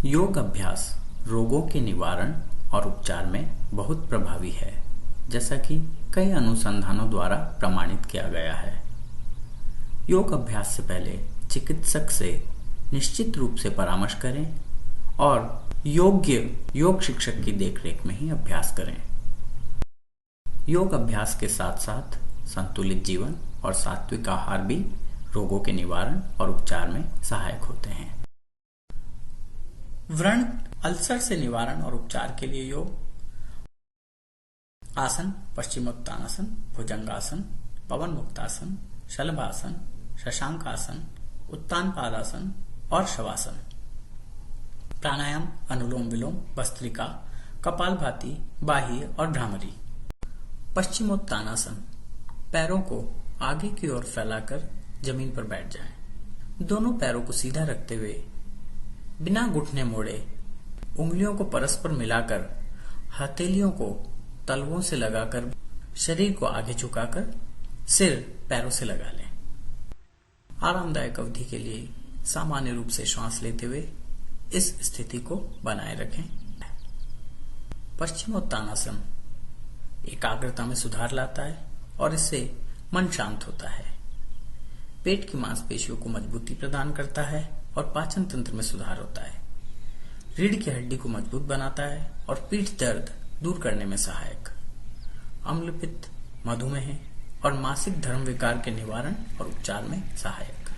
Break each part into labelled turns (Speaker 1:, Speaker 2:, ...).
Speaker 1: योग अभ्यास रोगों के निवारण और उपचार में बहुत प्रभावी है, जैसा कि कई अनुसंधानों द्वारा प्रमाणित किया गया है। योग अभ्यास से पहले चिकित्सक से निश्चित रूप से परामर्श करें और योग्य योग शिक्षक की देखरेख में ही अभ्यास करें। योग अभ्यास के साथ साथ संतुलित जीवन और सात्विक आहार भी रोगों के निवारण और उपचार में सहायक होते हैं। व्रण अल्सर से निवारण और उपचार के लिए योग आसन पश्चिमोत्तानासन, भुजंगासन, पवन मुक्तासन, शलभासन, शशांकासन, उत्तान पादासन और शवासन। प्राणायाम अनुलोम विलोम, भस्त्रिका, कपालभाति, बाह्य और भ्रामरी। पश्चिमोत्तानासन पैरों को आगे की ओर फैलाकर जमीन पर बैठ जाएं। दोनों पैरों को सीधा रखते हुए बिना घुटने मोड़े उंगलियों को परस्पर मिलाकर हथेलियों को तलवों से लगाकर शरीर को आगे झुकाकर सिर पैरों से लगा लें। आरामदायक अवधि के लिए सामान्य रूप से श्वास लेते हुए इस स्थिति को बनाए रखें। पश्चिमोत्तानासन एकाग्रता में सुधार लाता है और इससे मन शांत होता है। पेट की मांसपेशियों को मजबूती प्रदान करता है और पाचन तंत्र में सुधार होता है। रीढ़ की हड्डी को मजबूत बनाता है और पीठ दर्द दूर करने में सहायक। अम्लपित्त, मधुमेह और मासिक धर्म विकार के निवारण और उपचार में सहायक।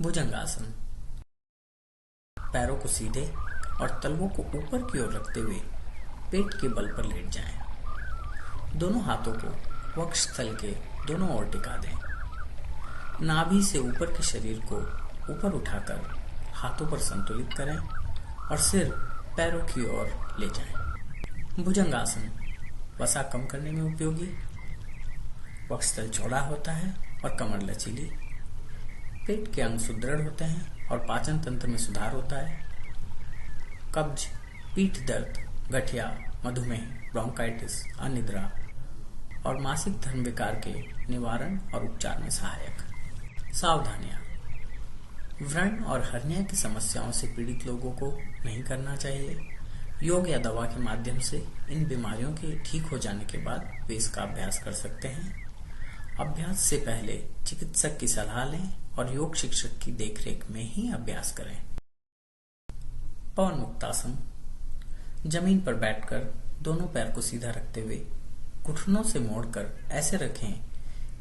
Speaker 1: भुजंगासन पैरों को सीधे और तलवों को ऊपर की ओर रखते हुए पेट के बल पर लेट जाएं। दोनों हाथों को वक्षस्थल के दोनों ओर टिका दें। नाभि से ऊपर के शरीर को ऊपर उठाकर हाथों पर संतुलित करें और सिर पैरों की ओर ले जाएं। भुजंगासन वसा कम करने में उपयोगी। वक्षस्थल चौड़ा होता है और कमर लचीली। पेट के अंग सुदृढ़ होते हैं और पाचन तंत्र में सुधार होता है। कब्ज, पीठ दर्द, गठिया, मधुमेह, ब्रोंकाइटिस, अनिद्रा और मासिक धर्म विकार के निवारण और उपचार में सहायक। सावधानियां व्रण और हर्निया की समस्याओं से पीड़ित लोगों को नहीं करना चाहिए। योग या दवा के माध्यम से इन बीमारियों के ठीक हो जाने के बाद वे इसका अभ्यास कर सकते हैं। अभ्यास से पहले चिकित्सक की सलाह लें और योग शिक्षक की देखरेख में ही अभ्यास करें। पवन मुक्तासन जमीन पर बैठकर दोनों पैर को सीधा रखते हुए घुटनों से मोड़कर ऐसे रखें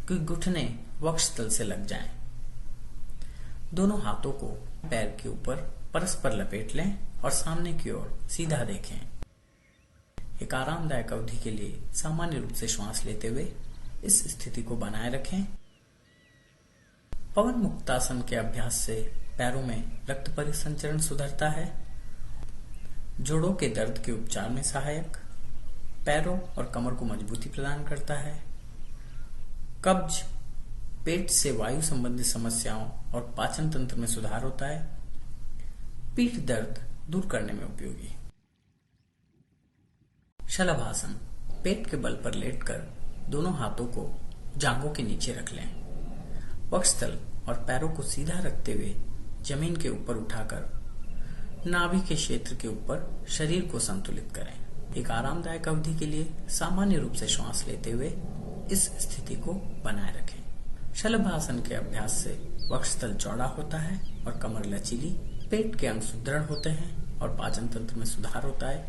Speaker 1: कि घुटने वक्षस्थल से लग जाएं। दोनों हाथों को पैर के ऊपर परस्पर लपेट लें और सामने की ओर सीधा देखें। एक आरामदायक अवधि के लिए सामान्य रूप से श्वास लेते हुए इस स्थिति को बनाए रखें। पवन मुक्तासन के अभ्यास से पैरों में रक्त परिसंचरण सुधरता है, जोड़ों के दर्द के उपचार में सहायक, पैरों और कमर को मजबूती प्रदान करता है। कब्ज, पेट से वायु संबंधी समस्याओं और पाचन तंत्र में सुधार होता है। पीठ दर्द दूर करने में उपयोगी। शलभासन पेट के बल पर लेटकर दोनों हाथों को जांघों के नीचे रख लें। वक्षस्थल और पैरों को सीधा रखते हुए जमीन के ऊपर उठाकर नाभि के क्षेत्र के ऊपर शरीर को संतुलित करें। एक आरामदायक अवधि के लिए सामान्य रूप से श्वास लेते हुए इस स्थिति को बनाए रखें। शलभासन के अभ्यास से वक्षस्थल चौड़ा होता है और कमर लचीली। पेट के अंग सुदृढ़ होते हैं और पाचन तंत्र में सुधार होता है।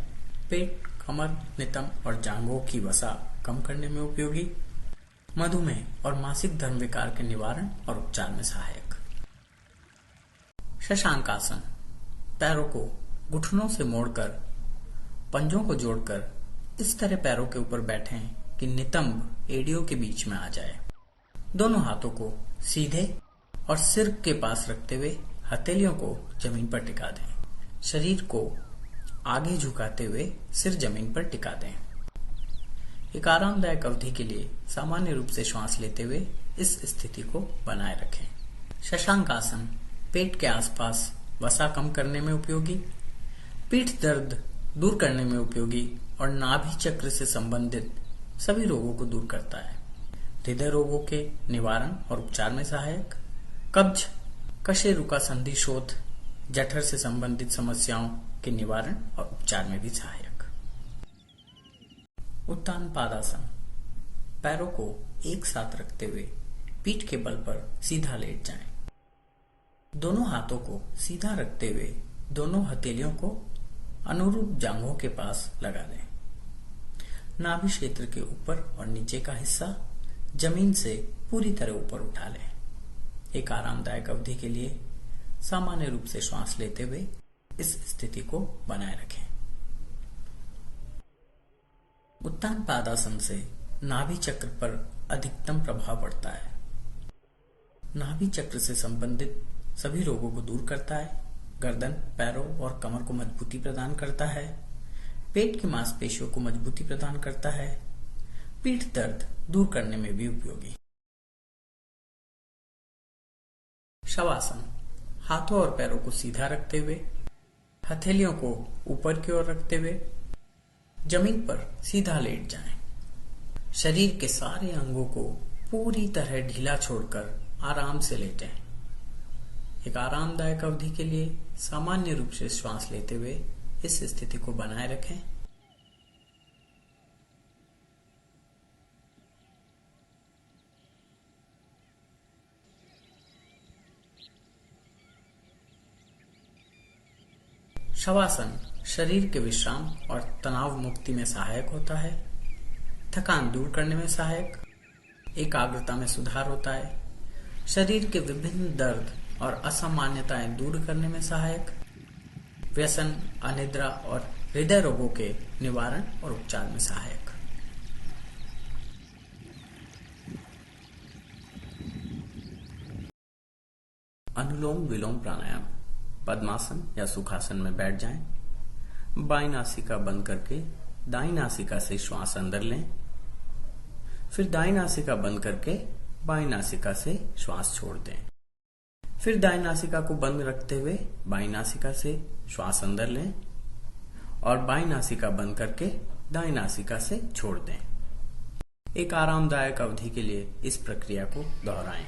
Speaker 1: पेट, कमर, नितंब और जांघों की वसा कम करने में उपयोगी। मधुमेह और मासिक धर्म विकार के निवारण और उपचार में सहायक। शशांकासन पैरों को घुटनों से मोड़कर पंजों को जोड़कर इस तरह पैरों के ऊपर बैठें कि नितंब एड़ियों के बीच में आ जाए। दोनों हाथों को सीधे और सिर के पास रखते हुए हथेलियों को जमीन पर टिका दें। शरीर को आगे झुकाते हुए सिर जमीन पर टिका दें। एक आरामदायक अवधि के लिए सामान्य रूप से श्वास लेते हुए इस स्थिति को बनाए रखें। शशांकासन पेट के आसपास वसा कम करने में उपयोगी, पीठ दर्द दूर करने में उपयोगी और नाभि चक्र से संबंधित सभी रोगों को दूर करता है। हृदय रोगों के निवारण और उपचार में सहायक, कब्ज, कशेरुका संधि शोथ, जठर से संबंधित समस्याओं के निवारण और उपचार में भी सहायक। उत्तान पादासन, पैरों को एक साथ रखते हुए पीठ के बल पर सीधा लेट जाएं। दोनों हाथों को सीधा रखते हुए दोनों हथेलियों को अनुरूप जांघों के पास लगा दें। नाभि क्षेत्र के ऊपर और नीचे का हिस्सा जमीन से पूरी तरह ऊपर उठा लें। एक आरामदायक अवधि के लिए सामान्य रूप से श्वास लेते हुए इस स्थिति को बनाए रखें। उत्तान पादासन से नाभि चक्र पर अधिकतम प्रभाव पड़ता है। नाभि चक्र से संबंधित सभी रोगों को दूर करता है, गर्दन, पैरों और कमर को मजबूती प्रदान करता है, पेट की मांसपेशियों को मजबूती प्रदान करता है, पीठ दर्द दूर करने में भी उपयोगी। शवासन, हाथों और पैरों को सीधा रखते हुए हथेलियों को ऊपर की ओर रखते हुए जमीन पर सीधा लेट जाएं। शरीर के सारे अंगों को पूरी तरह ढीला छोड़कर आराम से लेटें। एक आरामदायक अवधि के लिए सामान्य रूप से श्वास लेते हुए इस स्थिति को बनाए रखें। शवासन शरीर के विश्राम और तनाव मुक्ति में सहायक होता है, थकान दूर करने में सहायक, एकाग्रता में सुधार होता है, शरीर के विभिन्न दर्द और असामान्यताएं दूर करने में सहायक, व्यसन, अनिद्रा और हृदय रोगों के निवारण और उपचार में सहायक। अनुलोम विलोम प्राणायाम। पद्मासन या सुखासन में बैठ जाएं। बाईं नासिका बंद करके दाईं नासिका से श्वास अंदर लें, फिर दाईं नासिका बंद करके बाईं नासिका से श्वास छोड़ दें। फिर दाईं नासिका को बंद रखते हुए बाईं नासिका से श्वास अंदर लें और बाईं नासिका बंद करके दाईं नासिका से छोड़ दें। एक आरामदायक अवधि के लिए इस प्रक्रिया को दोहराएं।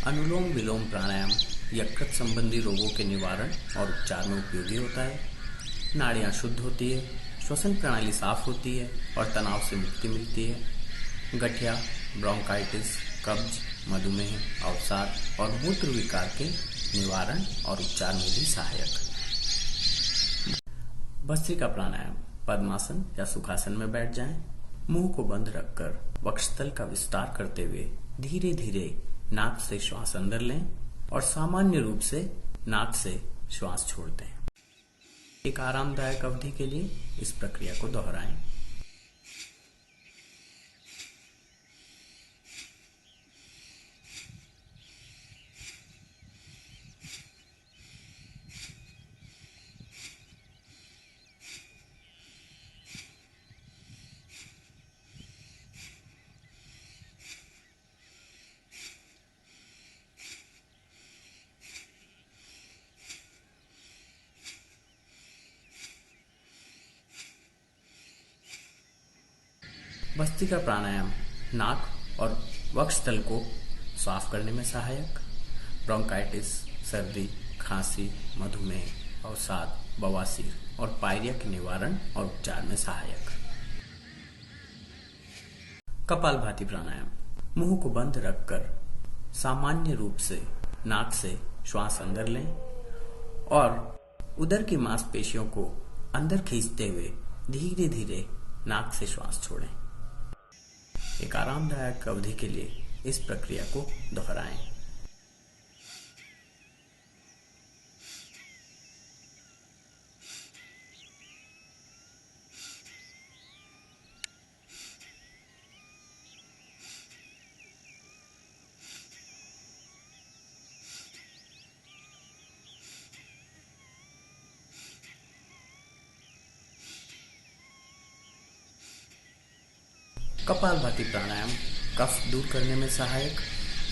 Speaker 1: अनुलोम विलोम प्राणायाम यकृत संबंधी रोगों के निवारण और उपचार में उपयोगी होता है। नाड़ियां शुद्ध होती है, श्वसन प्रणाली साफ होती है और तनाव से मुक्ति मिलती है। गठिया, ब्रोंकाइटिस, कब्ज, मधुमेह, अवसाद और मूत्र विकार के निवारण और उपचार में भी सहायक। भस्त्रिका प्राणायाम। पद्मासन या सुखासन में बैठ जाएं। मुंह को बंद रखकर वक्षस्थल का विस्तार करते हुए धीरे धीरे नाक से श्वास अंदर लें और सामान्य रूप से नाक से श्वास छोड़ दें। एक आरामदायक अवधि के लिए इस प्रक्रिया को दोहराएं। भस्त्रिका प्राणायाम नाक और वक्षस्थल को साफ करने में सहायक, ब्रोंकाइटिस, सर्दी, खांसी, मधुमेह, अवसाद, बवासीर और पायरिया के निवारण और उपचार में सहायक। कपालभाति प्राणायाम। मुंह को बंद रखकर सामान्य रूप से नाक से श्वास अंदर लें और उदर की मांसपेशियों को अंदर खींचते हुए धीरे धीरे नाक से श्वास छोड़ें। एक आरामदायक अवधि के लिए इस प्रक्रिया को दोहराएं। कपालभाति प्राणायाम कफ दूर करने में सहायक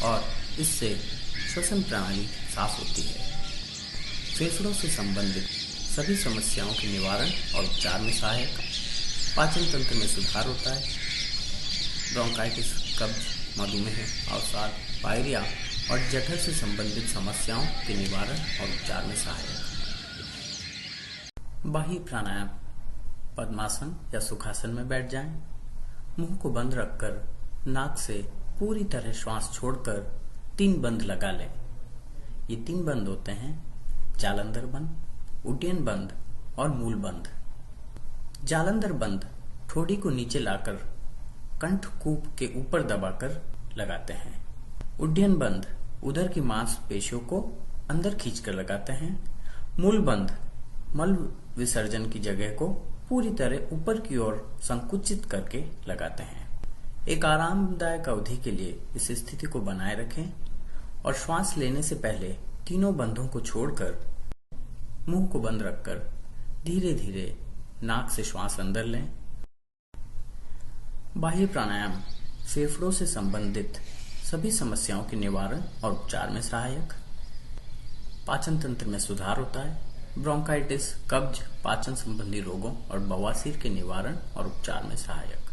Speaker 1: और इससे श्वसन प्रणाली साफ होती है। फेफड़ों से संबंधित सभी समस्याओं के निवारण और उपचार में सहायक। पाचन तंत्र में सुधार होता है। ब्रोंकाइटिस, कब्ज, मधुमेह, अवसाद, पायरिया और जठर से संबंधित समस्याओं के निवारण और उपचार में सहायक। बाह्य प्राणायाम। पद्मासन या सुखासन में बैठ जाएं। मुंह को बंद रखकर नाक से पूरी तरह श्वास छोड़कर 3 बंद लगा लें। ये 3 बंद होते हैं जालंधर बंद, उड्डयन बंद और मूल बंद। जालंधर बंद ठोड़ी को नीचे लाकर कंठ कूप के ऊपर दबाकर लगाते हैं। उड्डयन बंद उदर की मांसपेशियों को अंदर खींचकर लगाते हैं। मूल बंद मल विसर्जन की जगह को पूरी तरह ऊपर की ओर संकुचित करके लगाते हैं। एक आरामदायक अवधि के लिए इस स्थिति को बनाए रखें और श्वास लेने से पहले तीनों बंधों को छोड़कर मुंह को बंद रखकर धीरे धीरे नाक से श्वास अंदर लें। बाह्य प्राणायाम फेफड़ों से संबंधित सभी समस्याओं के निवारण और उपचार में सहायक। पाचन तंत्र में सुधार होता है। ब्रोंकाइटिस, कब्ज, पाचन संबंधी रोगों और बवासीर के निवारण और उपचार में सहायक।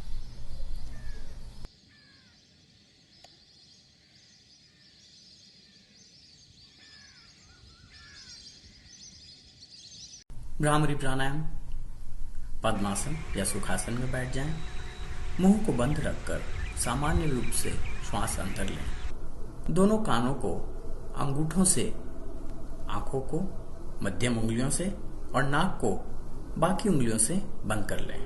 Speaker 1: भ्रामरी प्राणायाम। पद्मासन या सुखासन में बैठ जाएं। मुंह को बंद रखकर सामान्य रूप से श्वास अंदर लें। दोनों कानों को अंगूठों से, आंखों को मध्यम उंगलियों से और नाक को बाकी उंगलियों से बंद कर लें।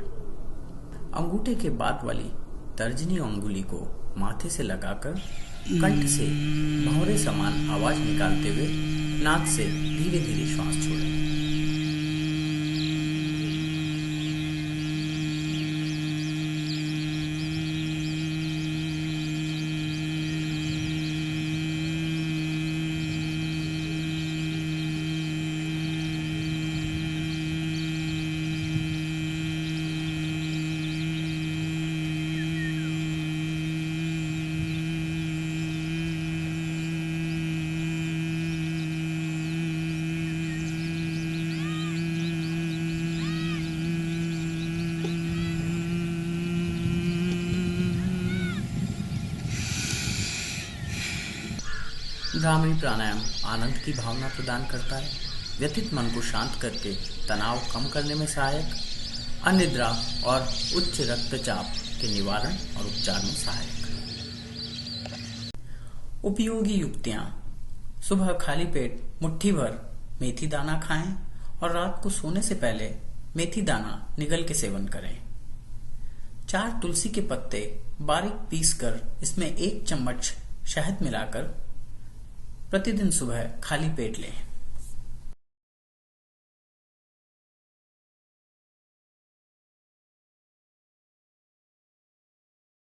Speaker 1: अंगूठे के बाद वाली तर्जनी अंगुली को माथे से लगाकर कंठ से भंवरे समान आवाज निकालते हुए नाक से धीरे धीरे श्वास छोड़ें। भ्रामरी प्राणायाम आनंद की भावना प्रदान करता है। व्यथित मन को शांत करके तनाव कम करने में सहायक। अनिद्रा और उच्च रक्तचाप के निवारण और उपचार में सहायक। उपयोगी युक्तियां। सुबह खाली पेट मुट्ठी भर मेथी दाना खाएं और रात को सोने से पहले मेथी दाना निगल के सेवन करें। 4 तुलसी के पत्ते बारीक पीसकर इसमें 1 चम्मच शहद मिलाकर प्रतिदिन सुबह खाली पेट लें।